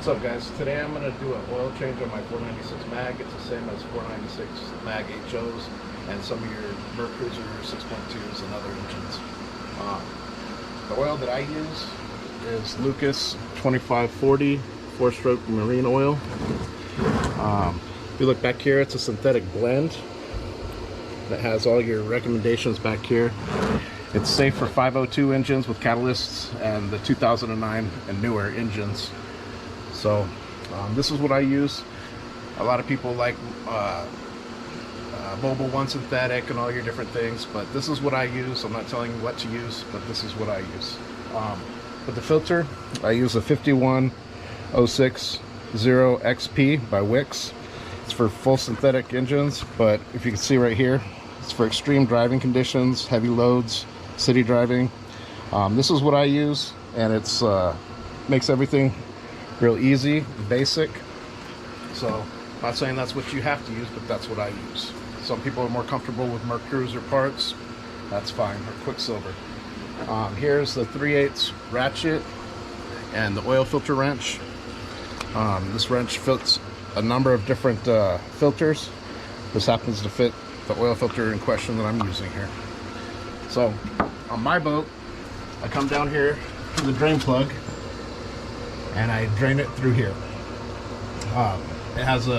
What's up, guys? Today I'm going to do an oil change on my 496 mag. It's the same as 496 mag HOs and some of your Mercruiser 6.2s and other engines. The oil that I use is Lucas 2540 4-stroke marine oil. If you look back here, it's a synthetic blend that has all your recommendations back here. It's safe for 502 engines with catalysts and the 2009 and newer engines. So this is what I use. A lot of people like Mobile One synthetic and all your different things, but this is what I use. I'm not telling you what to use, but this is what I use. For the filter, I use a 51060 XP by Wix. It's for full synthetic engines, but if you can see right here, it's for extreme driving conditions, heavy loads, city driving. This is what I use, and it's makes everything real easy, basic. So I'm not saying that's what you have to use, but that's what I use. Some people are more comfortable with Mercruiser parts. That's fine, or Quicksilver. Here's the 3/8 ratchet and the oil filter wrench. This wrench fits a number of different filters. This happens to fit the oil filter in question that I'm using here. So on my boat, I come down here to the drain plug and I drain it through here. It has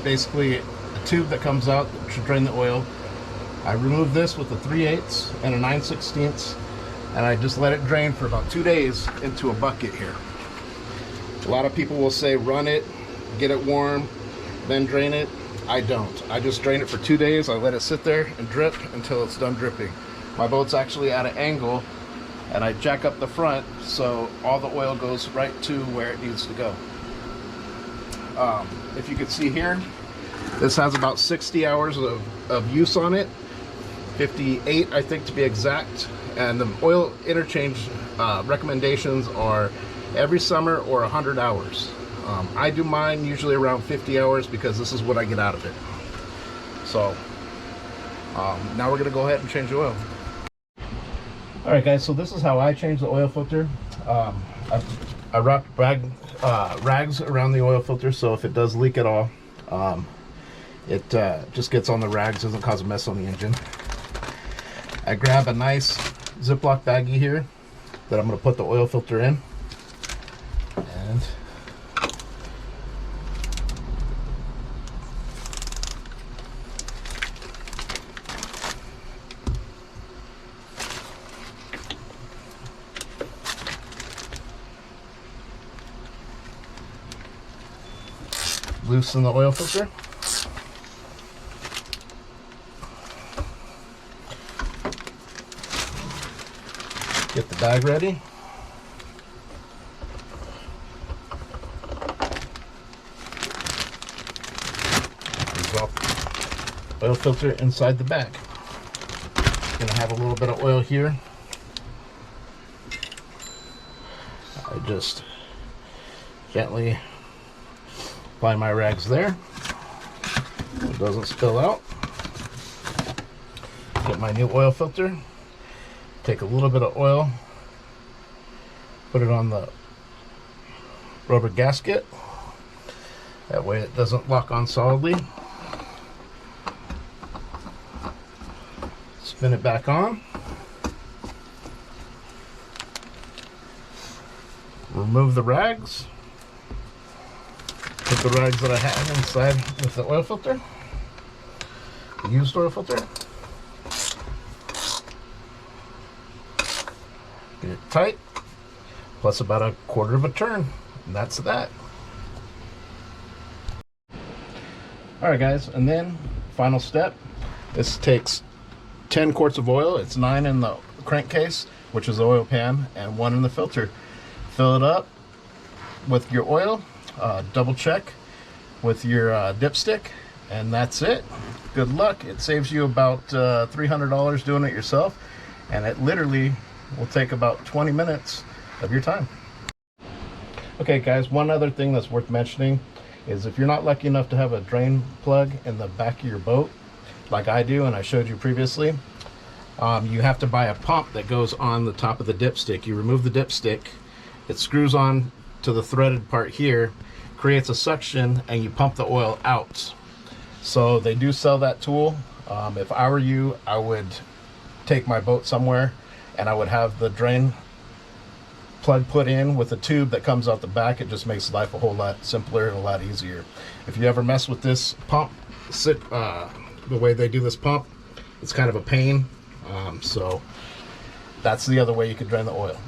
basically a tube that comes out to drain the oil. I remove this with a 3/8 and a 9/16, and I just let it drain for about 2 days into a bucket here. A lot of people will say run it, get it warm, then drain it. I don't. I just drain it for 2 days. I let it sit there and drip until it's done dripping. My boat's actually at an angle, and I jack up the front so all the oil goes right to where it needs to go. If you can see here, this has about 60 hours of use on it, 58 I think to be exact, and the oil interchange recommendations are every summer or 100 hours. I do mine usually around 50 hours because this is what I get out of it. So now we're going to go ahead and change the oil. Alright guys, so this is how I change the oil filter. I wrap rags around the oil filter, so if it does leak at all, it just gets on the rags, doesn't cause a mess on the engine. I grab a nice Ziploc baggie here that I'm going to put the oil filter in, and loosen the oil filter. Get the bag ready. Drop oil filter inside the bag. Gonna have a little bit of oil here. I just gently apply my rags there so it doesn't spill out. Get my new oil filter, take a little bit of oil, put it on the rubber gasket, that way it doesn't lock on solidly. Spin it back on, remove the rags. Put the rags that I have inside with the oil filter, the used oil filter. Get it tight, plus about a quarter of a turn, and that's that. Alright guys, and then final step, this takes 10 quarts of oil. It's 9 in the crankcase, which is the oil pan, and 1 in the filter. Fill it up with your oil. Double check with your dipstick, and that's it. Good luck. It saves you about $300 doing it yourself, and it literally will take about 20 minutes of your time. Okay guys, one other thing that's worth mentioning is if you're not lucky enough to have a drain plug in the back of your boat like I do and I showed you previously, you have to buy a pump that goes on the top of the dipstick. You remove the dipstick, it screws on to the threaded part here, creates a suction, and you pump the oil out. So they do sell that tool. If I were you, I would take my boat somewhere and I would have the drain plug put in with a tube that comes out the back. It just makes life a whole lot simpler and a lot easier. If you ever mess with this pump, the way they do this pump, it's kind of a pain. So that's the other way you could drain the oil.